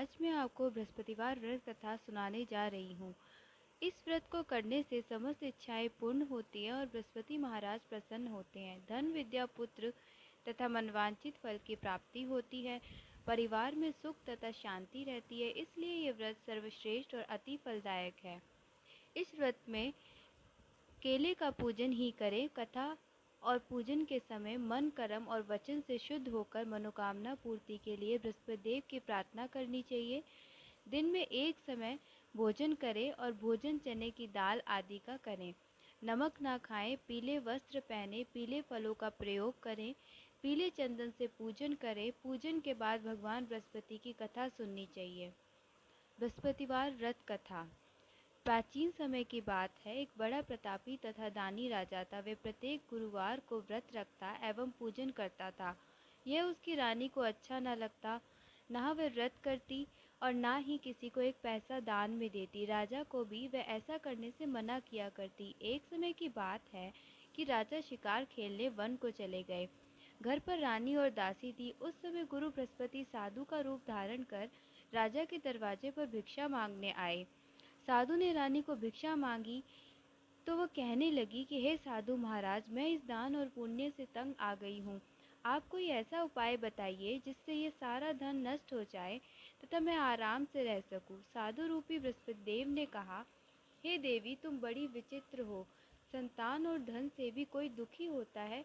आज मैं आपको बृहस्पतिवार व्रत कथा सुनाने जा रही हूँ। इस व्रत को करने से समस्त इच्छाएं पूर्ण होती हैं और बृहस्पति महाराज प्रसन्न होते हैं। धन, विद्या, पुत्र तथा मनवांचित फल की प्राप्ति होती है। परिवार में सुख तथा शांति रहती है। इसलिए ये व्रत सर्वश्रेष्ठ और अति फलदायक है। इस व्रत में केले का पूजन ही करें। कथा और पूजन के समय मन, कर्म और वचन से शुद्ध होकर मनोकामना पूर्ति के लिए बृहस्पति देव की प्रार्थना करनी चाहिए। दिन में एक समय भोजन करें और भोजन चने की दाल आदि का करें। नमक ना खाएं, पीले वस्त्र पहने, पीले फलों का प्रयोग करें, पीले चंदन से पूजन करें। पूजन के बाद भगवान बृहस्पति की कथा सुननी चाहिए। बृहस्पतिवार व्रत कथा। प्राचीन समय की बात है, एक बड़ा प्रतापी तथा दानी राजा था। वे प्रत्येक गुरुवार को व्रत रखता एवं पूजन करता था। यह उसकी रानी को अच्छा न लगता। न वह व्रत करती और न ही किसी को एक पैसा दान में देती। राजा को भी वह ऐसा करने से मना किया करती। एक समय की बात है कि राजा शिकार खेलने वन को चले गए। घर पर रानी और दासी थी। उस समय गुरु बृहस्पति साधु का रूप धारण कर राजा के दरवाजे पर भिक्षा मांगने आए। साधु ने रानी को भिक्षा मांगी तो वह कहने लगी कि हे साधु महाराज, मैं इस दान और पुण्य से तंग आ गई हूँ। आप कोई ऐसा उपाय बताइए जिससे ये सारा धन नष्ट हो जाए तथा मैं आराम से रह सकूं। साधु रूपी बृहस्पति देव ने कहा, हे देवी, तुम बड़ी विचित्र हो। संतान और धन से भी कोई दुखी होता है।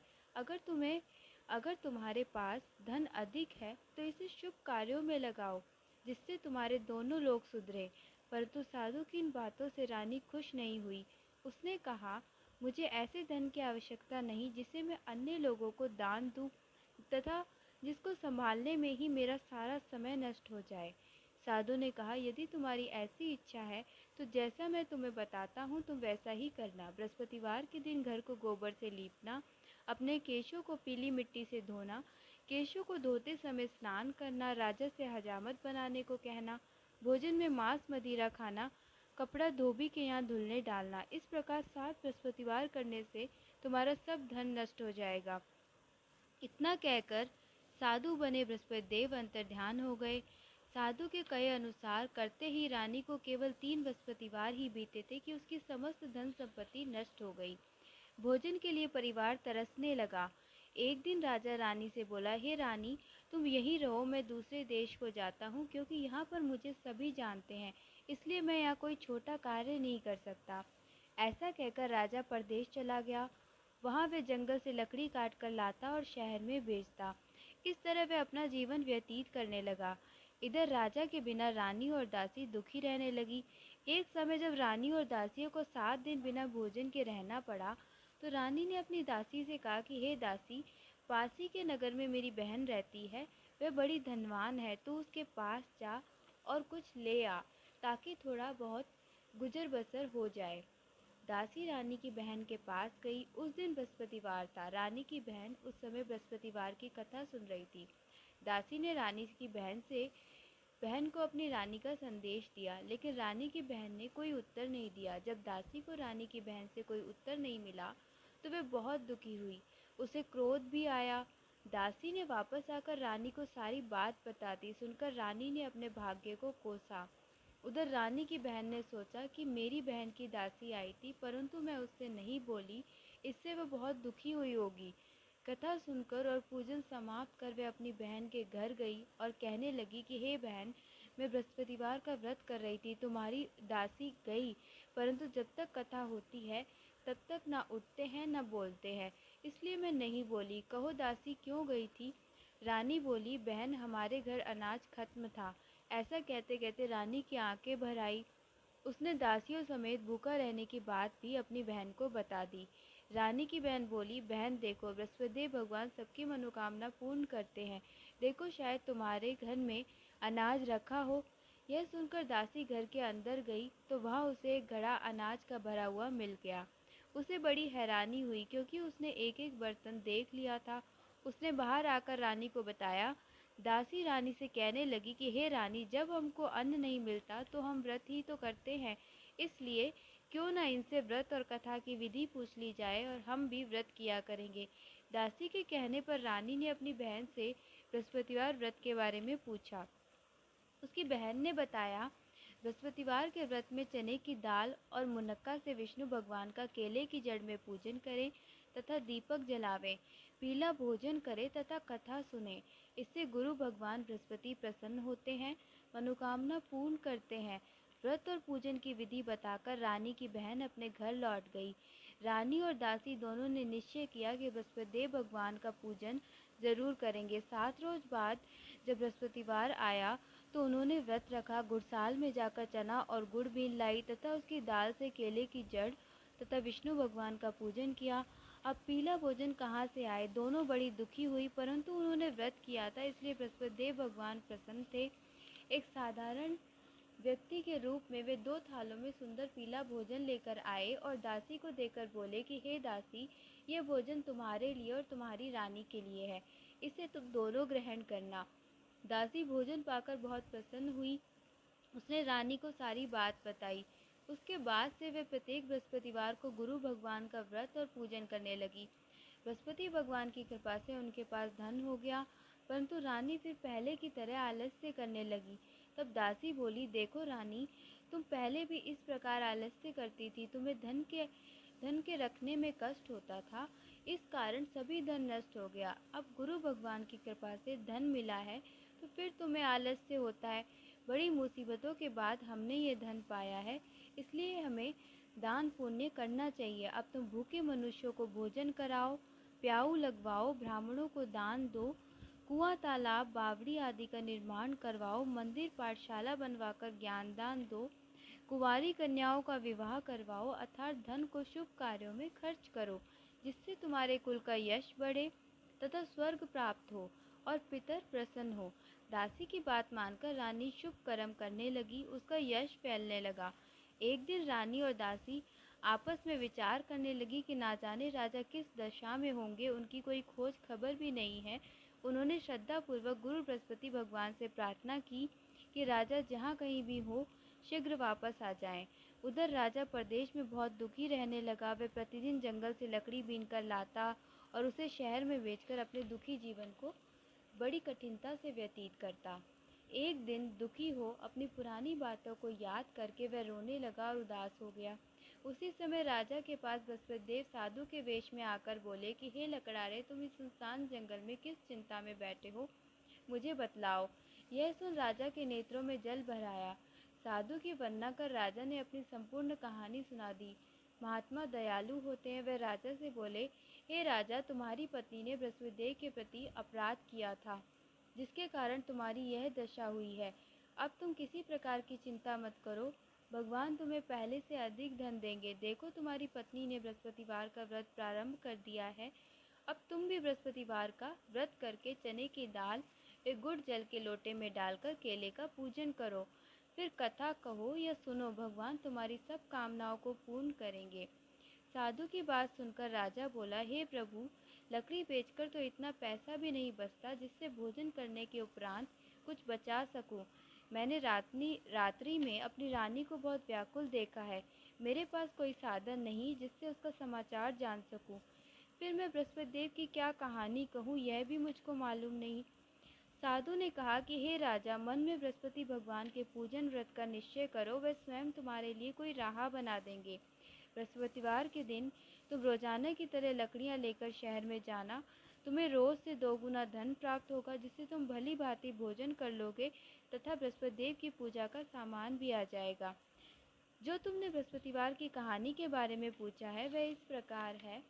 अगर तुम्हारे पास धन अधिक है तो इसे शुभ कार्यों में लगाओ जिससे तुम्हारे दोनों लोग सुधरे। परंतु साधु की इन बातों से रानी खुश नहीं हुई। उसने कहा, मुझे ऐसे धन की आवश्यकता नहीं जिसे मैं अन्य लोगों को दान दूं तथा जिसको संभालने में ही मेरा सारा समय नष्ट हो जाए। साधु ने कहा, यदि तुम्हारी ऐसी इच्छा है तो जैसा मैं तुम्हें बताता हूँ तुम वैसा ही करना। बृहस्पतिवार के दिन घर को गोबर से लीपना, अपने केशों को पीली मिट्टी से धोना, केशों को धोते समय स्नान करना, राजा से हजामत बनाने को कहना, भोजन में मांस मदिरा खाना, कपड़ा धोबी के यहाँ धुलने डालना। इस प्रकार 7 बृहस्पतिवार करने से तुम्हारा सब धन नष्ट हो जाएगा। इतना कहकर साधु बने बृहस्पति देव अंतर्ध्यान हो गए। साधु के कहे अनुसार करते ही रानी को केवल 3 बृहस्पतिवार ही बीते थे कि उसकी समस्त धन संपत्ति नष्ट हो गई। भोजन के लिए परिवार तरसने लगा। एक दिन राजा रानी से बोला, हे रानी, तुम यहीं रहो, मैं दूसरे देश को जाता हूँ क्योंकि यहाँ पर मुझे सभी जानते हैं, इसलिए मैं यहाँ कोई छोटा कार्य नहीं कर सकता। ऐसा कहकर राजा परदेश चला गया। वहाँ वह जंगल से लकड़ी काट कर लाता और शहर में बेचता। इस तरह वह अपना जीवन व्यतीत करने लगा। इधर राजा के बिना रानी और दासी दुखी रहने लगी। एक समय जब रानी और दासियों को 7 दिन बिना भोजन के रहना पड़ा तो रानी ने अपनी दासी से कहा कि हे दासी, पास ही के नगर में मेरी बहन रहती है, वह बड़ी धनवान है, तू उसके पास जा और कुछ ले आ ताकि थोड़ा बहुत गुजर बसर हो जाए। दासी रानी की बहन के पास गई। उस दिन बृहस्पतिवार था। रानी की बहन उस समय बृहस्पतिवार की कथा सुन रही थी। दासी ने रानी की बहन को अपनी रानी का संदेश दिया, लेकिन रानी की बहन ने कोई उत्तर नहीं दिया। जब दासी को रानी की बहन से कोई उत्तर नहीं मिला तो वह बहुत दुखी हुई। उसे क्रोध भी आया। दासी ने वापस आकर रानी को सारी बात बता दी। सुनकर रानी ने अपने भाग्य को कोसा। उधर रानी की बहन ने सोचा कि मेरी बहन की दासी आई थी परंतु मैं उससे नहीं बोली, इससे वह बहुत दुखी हुई होगी। कथा सुनकर और पूजन समाप्त कर वह अपनी बहन के घर गई और कहने लगी कि हे बहन, मैं बृहस्पतिवार का व्रत कर रही थी, तुम्हारी दासी गई, परंतु जब तक कथा होती है तब तक ना उठते हैं ना बोलते हैं, इसलिए मैं नहीं बोली। कहो दासी क्यों गई थी? रानी बोली, बहन, हमारे घर अनाज खत्म था। ऐसा कहते कहते रानी की आंखें भर आई। उसने दासियों समेत भूखा रहने की बात भी अपनी बहन को बता दी। रानी की बहन बोली, बहन देखो, बृहस्पति भगवान सबकी मनोकामना पूर्ण करते हैं। देखो, शायद तुम्हारे घर में अनाज रखा हो। यह सुनकर दासी घर के अंदर गई तो वहाँ उसे एक घड़ा अनाज का भरा हुआ मिल गया। उसे बड़ी हैरानी हुई क्योंकि उसने एक एक बर्तन देख लिया था। उसने बाहर आकर रानी को बताया। दासी रानी से कहने लगी कि हे रानी, जब हमको अन्न नहीं मिलता तो हम व्रत ही तो करते हैं, इसलिए क्यों ना इनसे व्रत और कथा की विधि पूछ ली जाए और हम भी व्रत किया करेंगे। दासी के कहने पर रानी ने अपनी बहन से बृहस्पतिवार व्रत के बारे में पूछा। उसकी बहन ने बताया, बृहस्पतिवार के व्रत में चने की दाल और मुनक्का से विष्णु भगवान का केले की जड़ में पूजन करें तथा दीपक जलावें, पीला भोजन करें तथा कथा सुने। इससे गुरु भगवान बृहस्पति प्रसन्न होते हैं, मनोकामना पूर्ण करते हैं। व्रत और पूजन की विधि बताकर रानी की बहन अपने घर लौट गई। रानी और दासी दोनों ने निश्चय किया कि बृहस्पति भगवान का पूजन जरूर करेंगे। 7 रोज बाद जब बृहस्पतिवार आया तो उन्होंने व्रत रखा, गुड़साल में जाकर चना और गुड़ बीन लाई तथा उसकी दाल से केले की जड़ तथा विष्णु भगवान का पूजन किया। अब पीला भोजन कहाँ से आए? दोनों बड़ी दुखी हुई, परंतु उन्होंने व्रत किया था इसलिए बृहस्पति भगवान प्रसन्न थे। एक साधारण व्यक्ति के रूप में वे 2 थालों में सुंदर पीला भोजन लेकर आए और दासी को देकर बोले कि हे दासी, यह भोजन तुम्हारे लिए और तुम्हारी रानी के लिए है, इसे तुम दोनों ग्रहण करना। दासी भोजन पाकर बहुत प्रसन्न हुई। उसने रानी को सारी बात बताई। उसके बाद से वे प्रत्येक बृहस्पतिवार को गुरु भगवान का व्रत और पूजन करने लगी। बृहस्पति भगवान की कृपा से उनके पास धन हो गया, परंतु रानी फिर पहले की तरह आलस्य करने लगी। तब दासी बोली, देखो रानी, तुम पहले भी इस प्रकार आलस्य करती थी, तुम्हें धन के रखने में कष्ट होता था, इस कारण सभी धन नष्ट हो गया। अब गुरु भगवान की कृपा से धन मिला है तो फिर तुम्हें आलस्य होता है। बड़ी मुसीबतों के बाद हमने ये धन पाया है, इसलिए हमें दान पुण्य करना चाहिए। अब तुम भूखे मनुष्यों को भोजन कराओ, प्याऊ लगवाओ, ब्राह्मणों को दान दो, कुआं तालाब बावड़ी आदि का निर्माण करवाओ, मंदिर पाठशाला बनवाकर ज्ञान दान दो, कुंवारी कन्याओं का विवाह करवाओ, अर्थात धन को शुभ कार्यों में खर्च करो, जिससे तुम्हारे कुल का यश बढ़े तथा स्वर्ग प्राप्त हो और पितर प्रसन्न हो। दासी की बात मानकर रानी शुभ कर्म करने लगी, उसका यश फैलने लगा। एक दिन रानी और दासी आपस में विचार करने लगी कि ना जाने राजा किस दशा में होंगे, उनकी कोई खोज खबर भी नहीं है। उन्होंने श्रद्धा पूर्वक गुरु बृहस्पति भगवान से प्रार्थना की कि राजा जहाँ कहीं भी हो शीघ्र वापस आ जाएं। उधर राजा प्रदेश में बहुत दुखी रहने लगा। वह प्रतिदिन जंगल से लकड़ी बीन कर लाता और उसे शहर में बेचकर अपने दुखी जीवन को बड़ी कठिनता से व्यतीत करता। एक दिन दुखी हो अपनी पुरानी बातों को याद करके वह रोने लगा और उदास हो गया। उसी समय राजा के पास बृहस्पति देव साधु के वेश में आकर बोले कि हे लकड़ारे, तुम इस सुनसान जंगल में किस चिंता में बैठे हो, मुझे बतलाओ। यह सुन राजा के नेत्रों में जल भर आया। साधु की वंदना कर राजा ने अपनी संपूर्ण कहानी सुना दी। महात्मा दयालु होते हैं। वह राजा से बोले, हे राजा, तुम्हारी पत्नी ने बृहस्पति देव के प्रति अपराध किया था, जिसके कारण तुम्हारी यह दशा हुई है। अब तुम किसी प्रकार की चिंता मत करो, भगवान तुम्हें पहले से अधिक धन देंगे। देखो, तुम्हारी पत्नी ने बृहस्पतिवार का व्रत प्रारंभ कर दिया है। अब तुम भी बृहस्पतिवार का व्रत करके चने की दाल व गुड़ जल के लोटे में डालकर केले का पूजन करो। फिर कथा कहो या सुनो, भगवान तुम्हारी सब कामनाओं को पूर्ण करेंगे। साधु की बात सुनकर राजा बोला, हे प्रभु, लकड़ी बेचकर तो इतना पैसा भी नहीं बचता जिससे भोजन करने के उपरांत कुछ बचा सकूं। मैंने रात्रि में अपनी रानी को बहुत व्याकुल देखा है। मेरे पास कोई साधन नहीं जिससे उसका समाचार जान सकूं। फिर मैं बृहस्पति देव की क्या कहानी कहूँ, यह भी मुझको मालूम नहीं। साधु ने कहा कि हे राजा, मन में बृहस्पति भगवान के पूजन व्रत का निश्चय करो, वह स्वयं तुम्हारे लिए कोई राह बना देंगे। बृहस्पतिवार के दिन तुम रोजाना की तरह लकड़ियां लेकर शहर में जाना। तुम्हें रोज से 2 गुना धन प्राप्त होगा, जिससे तुम भली भांति भोजन कर लोगे तथा बृहस्पति देव की पूजा का सामान भी आ जाएगा। जो तुमने बृहस्पतिवार की कहानी के बारे में पूछा है वह इस प्रकार है।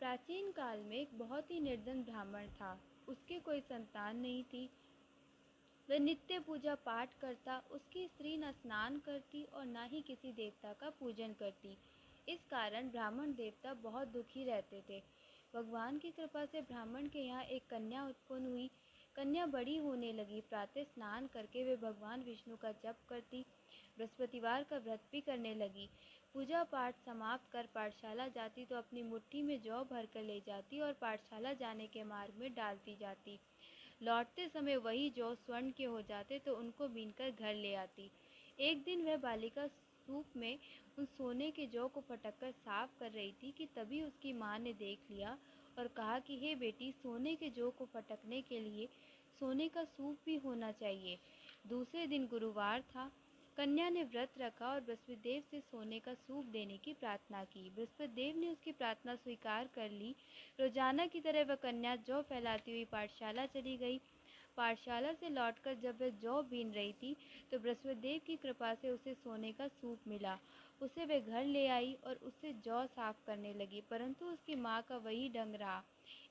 प्राचीन काल में एक बहुत ही निर्धन ब्राह्मण था। उसके कोई संतान नहीं थी। वह नित्य पूजा पाठ करता। उसकी स्त्री न स्नान करती और न ही किसी देवता का पूजन करती। इस कारण ब्राह्मण देवता बहुत दुखी रहते थे। भगवान की कृपा से ब्राह्मण के यहाँ एक कन्या उत्पन्न हुई। कन्या बड़ी होने लगी। प्रातः स्नान करके वे भगवान विष्णु का जप करती, बृहस्पतिवार का व्रत भी करने लगी। पूजा पाठ समाप्त कर पाठशाला जाती तो अपनी मुट्ठी में जौ भर कर ले जाती और पाठशाला जाने के मार्ग में डालती जाती। लौटते समय वही जौ स्वर्ण के हो जाते तो उनको बीनकर घर ले आती। एक दिन वह बालिका सूप में उन सोने के जौ को फटककर साफ कर रही थी कि तभी उसकी माँ ने देख लिया और कहा कि हे बेटी, सोने के जौ को फटकने के लिए सोने का सूप भी होना चाहिए। दूसरे दिन गुरुवार था। कन्या ने व्रत रखा और बृहस्पति देव से सोने का सूप देने की प्रार्थना की। बृहस्पति देव ने उसकी प्रार्थना स्वीकार कर ली। रोजाना की तरह वह कन्या जौ फैलाती हुई पाठशाला चली गई। पाठशाला से लौटकर जब वह जौ बीन रही थी तो बृहस्पति देव की कृपा से उसे सोने का सूप मिला। उसे वह घर ले आई और उससे जौ साफ करने लगी, परंतु उसकी माँ का वही ढंग रहा।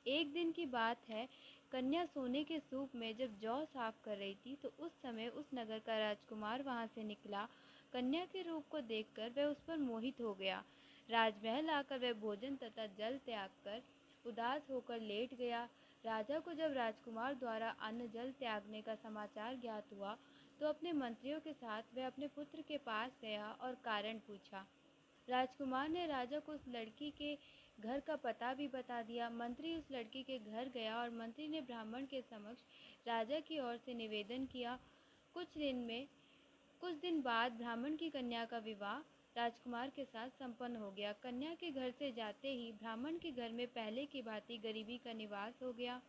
एक दिन की बात है, कन्या सोने के सूप में जब जौ साफ कर रही थी तो उस समय उस नगर का राजकुमार वहां से निकला। कन्या के रूप को देखकर वह उस पर मोहित हो गया। राजमहल आकर वह भोजन तथा जल त्याग कर उदास होकर लेट गया। राजा को जब राजकुमार द्वारा अन्न जल त्यागने का समाचार ज्ञात हुआ तो अपने मंत्रियों के साथ वह अपने पुत्र के पास गया और कारण पूछा। राजकुमार ने राजा को उस लड़की के घर का पता भी बता दिया। मंत्री उस लड़की के घर गया और मंत्री ने ब्राह्मण के समक्ष राजा की ओर से निवेदन किया। कुछ दिन बाद ब्राह्मण की कन्या का विवाह राजकुमार के साथ संपन्न हो गया। कन्या के घर से जाते ही ब्राह्मण के घर में पहले की भांति गरीबी का निवास हो गया।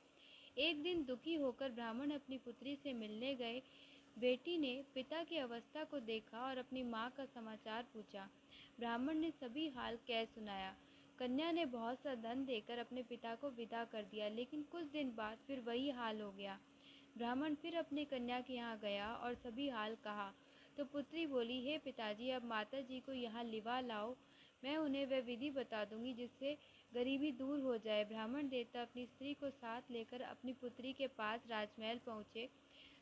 एक दिन दुखी होकर ब्राह्मण अपनी पुत्री से मिलने गए। बेटी ने पिता की अवस्था को देखा और अपनी माँ का समाचार पूछा। ब्राह्मण ने सभी हाल कह सुनाया। कन्या ने बहुत सा धन देकर अपने पिता को विदा कर दिया, लेकिन कुछ दिन बाद फिर वही हाल हो गया। ब्राह्मण फिर अपनी कन्या के यहाँ गया और सभी हाल कहा तो पुत्री बोली, हे पिताजी, अब माता जी को यहाँ लिवा लाओ, मैं उन्हें वह विधि बता दूंगी जिससे गरीबी दूर हो जाए। ब्राह्मण देवता अपनी स्त्री को साथ लेकर अपनी पुत्री के पास राजमहल पहुँचे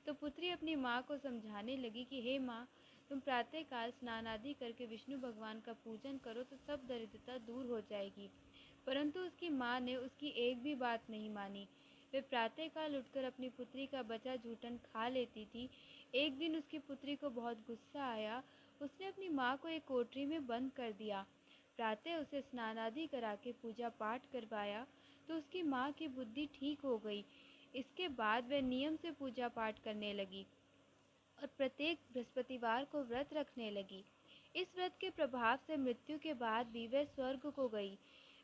तो पुत्री अपनी माँ को समझाने लगी कि हे माँ, तुम प्रातःकाल स्नान आदि करके विष्णु भगवान का पूजन करो तो सब दरिद्रता दूर हो जाएगी। परंतु उसकी माँ ने उसकी एक भी बात नहीं मानी। वे प्रातःकाल उठकर अपनी पुत्री का बचा जूठन खा लेती थी। एक दिन उसकी पुत्री को बहुत गुस्सा आया। उसने अपनी माँ को एक कोठरी में बंद कर दिया। प्रातः उसे स्नान आदि करा के पूजा पाठ करवाया तो उसकी माँ की बुद्धि ठीक हो गई। इसके बाद वह नियम से पूजा पाठ करने लगी और प्रत्येक बृहस्पतिवार को व्रत रखने लगी। इस व्रत के प्रभाव से मृत्यु के बाद भी वह स्वर्ग को गई।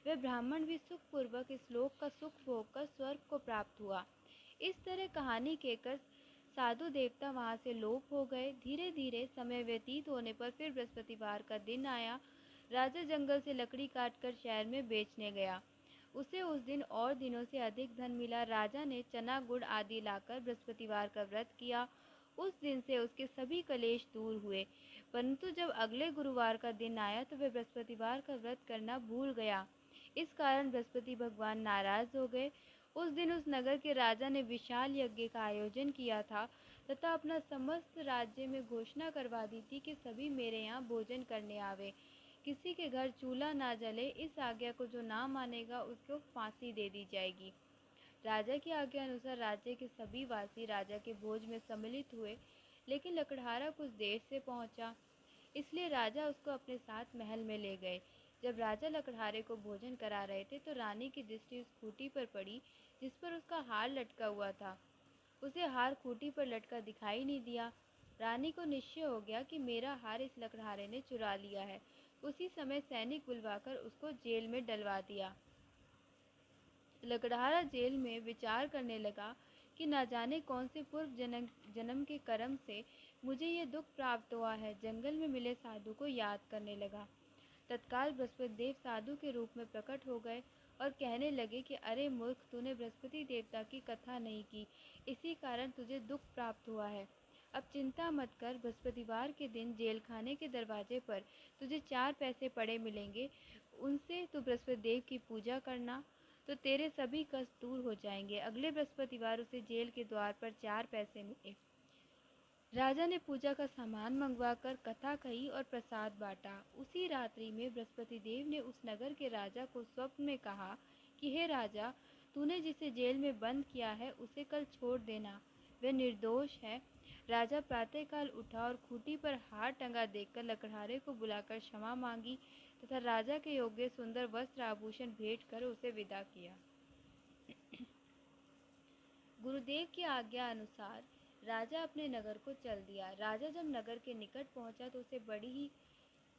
वह ब्राह्मण भी सुखपूर्वक इस लोक का सुख भोगकर स्वर्ग को प्राप्त हुआ। इस तरह कहानी कहकर साधु देवता वहां से लोप हो गए। धीरे धीरे समय व्यतीत होने पर फिर बृहस्पतिवार का दिन आया। राजा जंगल से लकड़ी काटकर शहर में बेचने गया। उसे उस दिन और दिनों से अधिक धन मिला। राजा ने चना गुड़ आदि लाकर बृहस्पतिवार का व्रत किया। उस दिन से उसके सभी कलेश दूर हुए। परंतु जब अगले गुरुवार का दिन आया तो वह बृहस्पतिवार का व्रत करना भूल गया। इस कारण बृहस्पति भगवान नाराज हो गए। उस दिन उस नगर के राजा ने विशाल यज्ञ का आयोजन किया था तथा अपना समस्त राज्य में घोषणा करवा दी थी कि सभी मेरे यहाँ भोजन करने आवे। किसी के घर चूल्हा ना जले, इस आज्ञा को जो ना मानेगा उसको फांसी दे दी जाएगी। राजा की आज्ञा अनुसार राज्य के सभी वासी राजा के भोज में सम्मिलित हुए, लेकिन लकड़हारा कुछ देर से पहुंचा, इसलिए राजा उसको अपने साथ महल में ले गए। जब राजा लकड़हारे को भोजन करा रहे थे तो रानी की दृष्टि उस खूंटी पर पड़ी जिस पर उसका हार लटका हुआ था। उसे हार खूंटी पर लटका दिखाई नहीं दिया। रानी को निश्चय हो गया कि मेरा हार इस लकड़हारे ने चुरा लिया है। उसी समय सैनिक बुलवाकर उसको जेल में डलवा दिया। लकड़हारा जेल में विचार करने लगा कि न जाने कौन से पूर्व जन्म के कर्म से मुझे ये दुख प्राप्त हुआ है। जंगल में मिले साधु को याद करने लगा। तत्काल बृहस्पति देव साधु के रूप में प्रकट हो गए और कहने लगे कि अरे मूर्ख, तूने बृहस्पति देवता की कथा नहीं की, इसी कारण तुझे दुख प्राप्त हुआ है। अब चिंता मत कर, बृहस्पतिवार के दिन जेल खाने के दरवाजे पर तुझे 4 पैसे पड़े मिलेंगे। उनसे तू बृहस्पति देव की पूजा करना तो तेरे सभी कष्ट दूर हो जाएंगे। अगले बृहस्पतिवार उसे जेल के द्वार पर 4 पैसे मिले। राजा ने पूजा का सामान मंगवाकर कथा कही और प्रसाद बांटा। उसी रात्रि में बृहस्पति देव ने उस नगर के राजा को स्वप्न में कहा कि हे राजा, तूने जिसे जेल में बंद किया है उसे कल छोड़ देना, वह निर्दोष है। राजा प्रातःकाल उठा और खूंटी पर हार टंगा देखकर लकड़हारे को बुलाकर क्षमा मांगी तथा राजा के योग्य सुंदर वस्त्र आभूषण भेंट कर उसे विदा किया। गुरुदेव की आज्ञा अनुसार राजा अपने नगर को चल दिया। राजा जब नगर के निकट पहुंचा तो उसे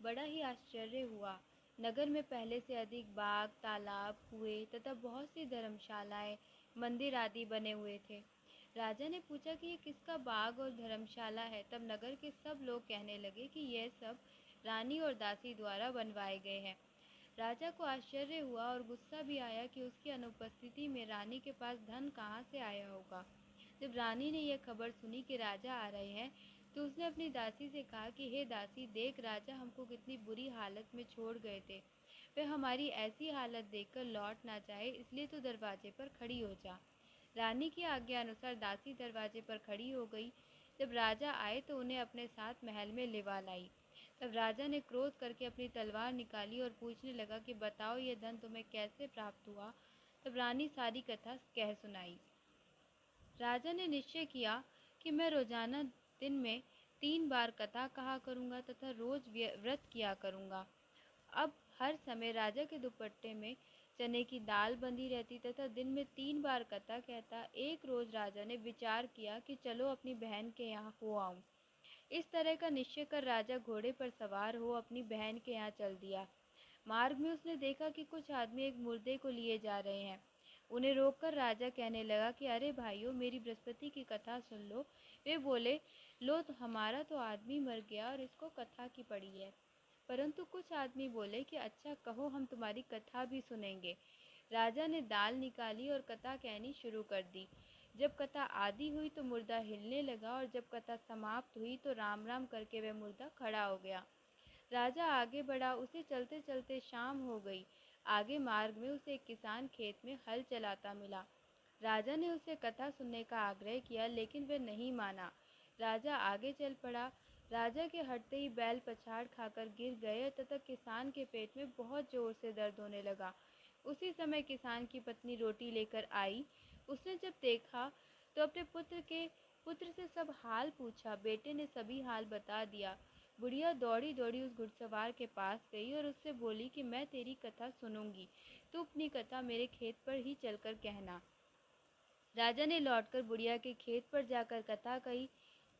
बड़ा ही आश्चर्य हुआ। नगर में पहले से अधिक बाग, तालाब, कुएं तथा बहुत सी धर्मशालाएं, मंदिर आदि बने हुए थे। राजा ने पूछा कि ये किसका बाग और धर्मशाला है। तब नगर के सब लोग कहने लगे कि यह सब रानी और दासी द्वारा बनवाए गए हैं। राजा को आश्चर्य हुआ और गुस्सा भी आया कि उसकी अनुपस्थिति में रानी के पास धन कहाँ से आया होगा। जब रानी ने यह खबर सुनी कि राजा आ रहे हैं, तो उसने अपनी दासी से कहा कि हे दासी, देख राजा हमको कितनी बुरी हालत में छोड़ गए थे। वे हमारी ऐसी हालत देखकर लौट ना जाए, इसलिए तू दरवाजे पर खड़ी हो जा। रानी की आज्ञा अनुसार दासी दरवाजे पर खड़ी हो गई। जब राजा आए तो उन्हें अपने साथ महल में लिवा लाई। तब राजा ने क्रोध करके अपनी तलवार निकाली और पूछने लगा कि बताओ, ये धन तुम्हें कैसे प्राप्त हुआ। तब रानी सारी कथा कह सुनाई। राजा ने निश्चय किया कि मैं रोजाना दिन में 3 बार कथा कहा करूंगा तथा रोज व्रत किया करूंगा। अब हर समय राजा के दुपट्टे में चने की दाल बंधी रहती तथा दिन में 3 बार कथा कहता। एक रोज राजा ने विचार किया कि चलो अपनी बहन के यहाँ हो आऊं। इस तरह का निश्चय कर राजा घोड़े पर सवार हो अपनी बहन के यहाँ चल दिया। मार्ग में उसने देखा कि कुछ आदमी एक मुर्दे को लिए जा रहे हैं। उन्हें रोककर राजा कहने लगा कि अरे भाइयों, मेरी बृहस्पति की कथा सुन लो। वे बोले, लो तो हमारा तो आदमी मर गया और इसको कथा की पड़ी है। परंतु कुछ आदमी बोले कि अच्छा कहो, हम तुम्हारी कथा भी सुनेंगे। राजा ने दाल निकाली और कथा कहनी शुरू कर दी। जब कथा आधी हुई तो मुर्दा हिलने लगा और जब कथा समाप्त हुई तो राम राम करके वह मुर्दा खड़ा हो गया। राजा आगे बढ़ा। उसे चलते चलते शाम हो गई। आगे मार्ग में उसे एक किसान खेत में हल चलाता मिला। राजा ने उसे कथा सुनने का आग्रह किया, लेकिन वह नहीं माना। राजा आगे चल पड़ा। राजा के हटते ही बैल पछाड़ खाकर गिर गए तथा किसान के पेट में बहुत जोर से दर्द होने लगा। उसी समय किसान की पत्नी रोटी लेकर आई। उसने जब देखा तो अपने पुत्र से सब हाल पूछा। बेटे ने सभी हाल बता दिया। बुढ़िया दौड़ी दौड़ी उस घुड़सवार के पास गई और उससे बोली कि मैं तेरी कथा सुनूंगी, तू अपनी कथा मेरे खेत पर ही चलकर कहना। राजा ने लौटकर बुढ़िया के खेत पर जाकर कथा कही,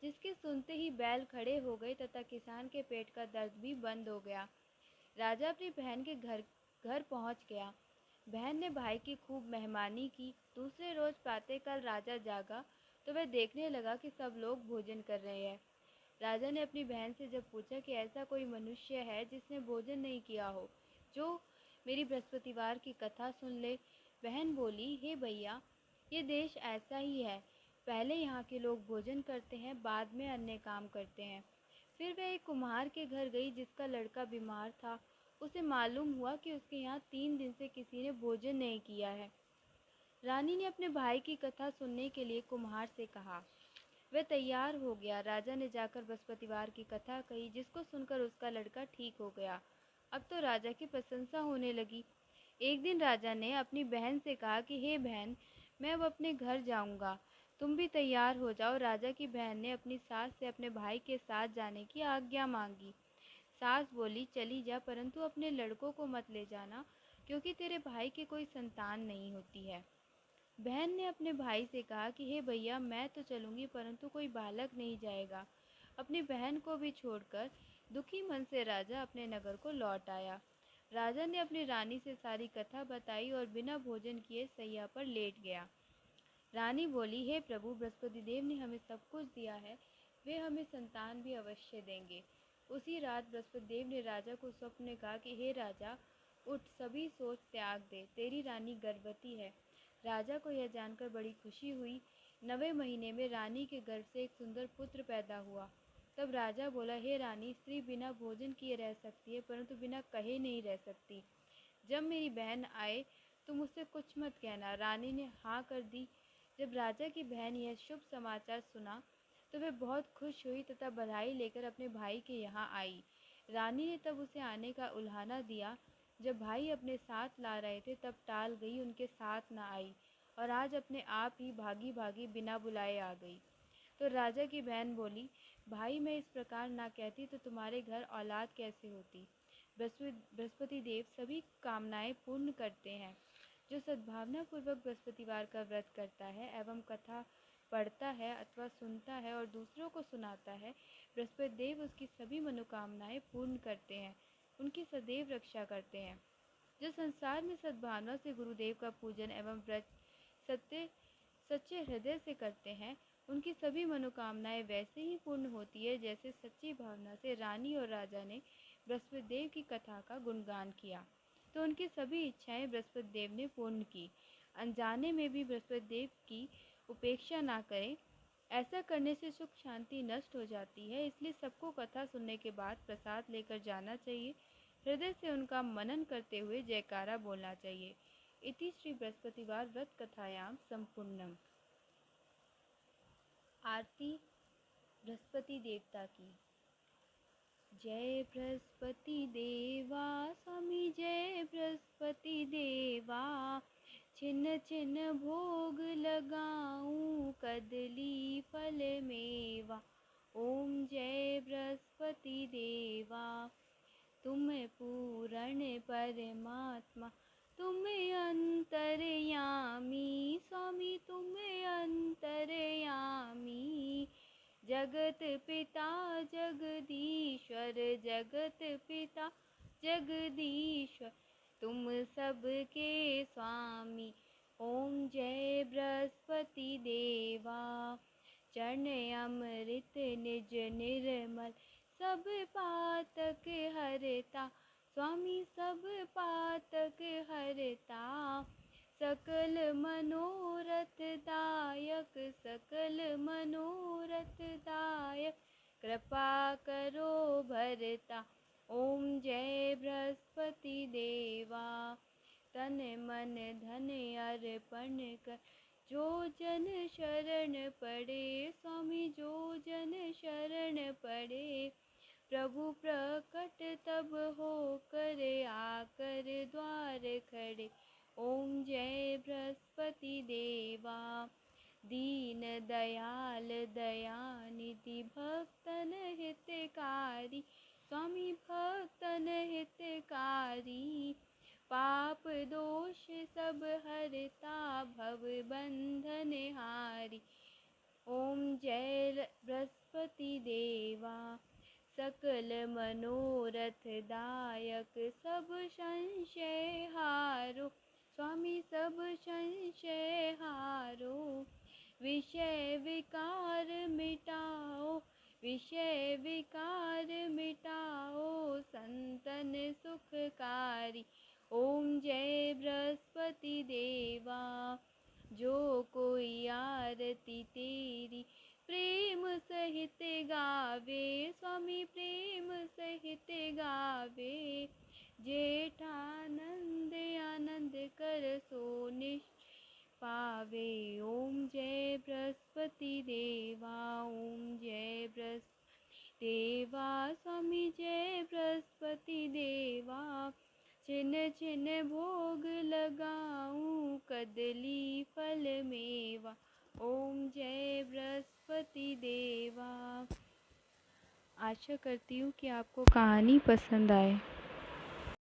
जिसके सुनते ही बैल खड़े हो गए तथा किसान के पेट का दर्द भी बंद हो गया। राजा अपनी बहन के घर पहुंच गया। बहन ने भाई की खूब मेहमानी की। दूसरे रोज प्रातःकाल राजा जागा तो वह देखने लगा कि सब लोग भोजन कर रहे हैं। राजा ने अपनी बहन से जब पूछा कि ऐसा कोई मनुष्य है जिसने भोजन नहीं किया हो, जो मेरी बृहस्पतिवार की कथा सुन ले। बहन बोली, हे भैया, ये देश ऐसा ही है। पहले यहाँ के लोग भोजन करते हैं, बाद में अन्य काम करते हैं। फिर वह एक कुम्हार के घर गई जिसका लड़का बीमार था। उसे मालूम हुआ कि उसके यहाँ 3 दिन से किसी ने भोजन नहीं किया है। रानी ने अपने भाई की कथा सुनने के लिए कुम्हार से कहा। वह तैयार हो गया। राजा ने जाकर बृहस्पतिवार की कथा कही, जिसको सुनकर उसका लड़का ठीक हो गया। अब तो राजा की प्रशंसा होने लगी। एक दिन राजा ने अपनी बहन से कहा कि हे बहन, मैं अब अपने घर जाऊंगा, तुम भी तैयार हो जाओ। राजा की बहन ने अपनी सास से अपने भाई के साथ जाने की आज्ञा मांगी। सास बोली, चली जा, परंतु अपने लड़कों को मत ले जाना, क्योंकि तेरे भाई की कोई संतान नहीं होती है। बहन ने अपने भाई से कहा कि हे भैया, मैं तो चलूंगी, परंतु कोई बालक नहीं जाएगा। अपनी बहन को भी छोड़कर दुखी मन से राजा अपने नगर को लौट आया। राजा ने अपनी रानी से सारी कथा बताई और बिना भोजन किए सैया पर लेट गया। रानी बोली, हे प्रभु, बृहस्पति देव ने हमें सब कुछ दिया है, वे हमें संतान भी अवश्य देंगे। उसी रात बृहस्पति देव ने राजा को स्वप्न में कहा कि हे राजा, उठ, सभी सोच त्याग दे, तेरी रानी गर्भवती है। राजा को यह जानकर बड़ी खुशी हुई। 9वें महीने में रानी के गर्भ से एक सुंदर पुत्र पैदा हुआ। तब राजा बोला, हे रानी, स्त्री बिना भोजन किए रह सकती है, परंतु बिना कहे नहीं रह सकती। जब मेरी बहन आए तुम उससे कुछ मत कहना। रानी ने हाँ कर दी। जब राजा की बहन यह शुभ समाचार सुना तो वह बहुत खुश हुई तथा बधाई लेकर अपने भाई के यहाँ आई। रानी ने तब उसे आने का उल्हाना दिया। जब भाई अपने साथ ला रहे थे तब टाल गई, उनके साथ न आई, और आज अपने आप ही भागी भागी बिना बुलाए आ गई। तो राजा की बहन बोली, भाई, मैं इस प्रकार ना कहती तो तुम्हारे घर औलाद कैसे होती। बृहस्पति देव सभी कामनाएं पूर्ण करते हैं। जो सद्भावना पूर्वक बृहस्पतिवार का व्रत करता है एवं कथा पढ़ता है अथवा सुनता है और दूसरों को सुनाता है, बृहस्पति देव उसकी सभी मनोकामनाएं पूर्ण करते हैं, उनकी सदैव रक्षा करते हैं। जो संसार में सद्भावना से गुरुदेव का पूजन एवं व्रत सत्य सच्चे हृदय से करते हैं, उनकी सभी मनोकामनाएं वैसे ही पूर्ण होती है जैसे सच्ची भावना से रानी और राजा ने बृहस्पति देव की कथा का गुणगान किया तो उनकी सभी इच्छाएं बृहस्पति देव ने पूर्ण की। अनजाने में भी बृहस्पति देव की उपेक्षा ना करें, ऐसा करने से सुख शांति नष्ट हो जाती है। इसलिए सबको कथा सुनने के बाद प्रसाद लेकर जाना चाहिए। हृदय से उनका मनन करते हुए जयकारा बोलना चाहिए। इति श्री बृहस्पतिवार व्रत कथायां संपूर्णम। आरती बृहस्पति देवता की। जय बृहस्पति देवा स्वामी, जय बृहस्पति देवा। छिन्न छिन्न भोग लगाऊं, कदली फल मेवा। ओम जय बृहस्पति देवा। तुम पूर्ण परमात्मा, तुम अंतर्यामी स्वामी, तुम अंतर्यामी। जगत पिता जगदीश्वर, जगत पिता जगदीश्वर, तुम सबके स्वामी। ओम जय बृहस्पति देवा। चरण अमृत निज निर्मल, सब पातक हरता स्वामी, सब पातक हरता। सकल मनोरथ दायक, सकल मनोरथ दायक, कृपा करो भरता। ओम जय बृहस्पति देवा। तन मन धन अर्पण कर, जो जन शरण पड़े स्वामी, जो जन शरण पड़े। प्रभु प्रकट तब हो कर, आकर द्वार खड़े। ओम जय बृहस्पति देवा। दीन दयाल दयानिधि, भक्तन हितकारी स्वामी, भक्तन हितकारी। पाप दोष सब हरता, भव बंधन हारी। ओम जय बृहस्पति देवा। सकल मनोरथ दायक, सब संशय हारो स्वामी, सब संशय हारो। विषय विकार मिटाओ, विषय विकार मिटाओ, संतन सुखकारी। ओम जय बृहस्पति देवा। जो कोई आरती तेरी प्रेम सहित गावे स्वामी, प्रेम सहित गावे। जेठानंद आनंद कर सो पावे। ओम जय बृहस्पति देवा। ओम जय बृहस्पति देवा स्वामी, जय बृहस्पति देवा। छिन्न छिन्न भोग लगाऊं, कदली फल मेवा। ओम जय बृहस्पति देवा। आशा करती हूँ कि आपको कहानी पसंद आए।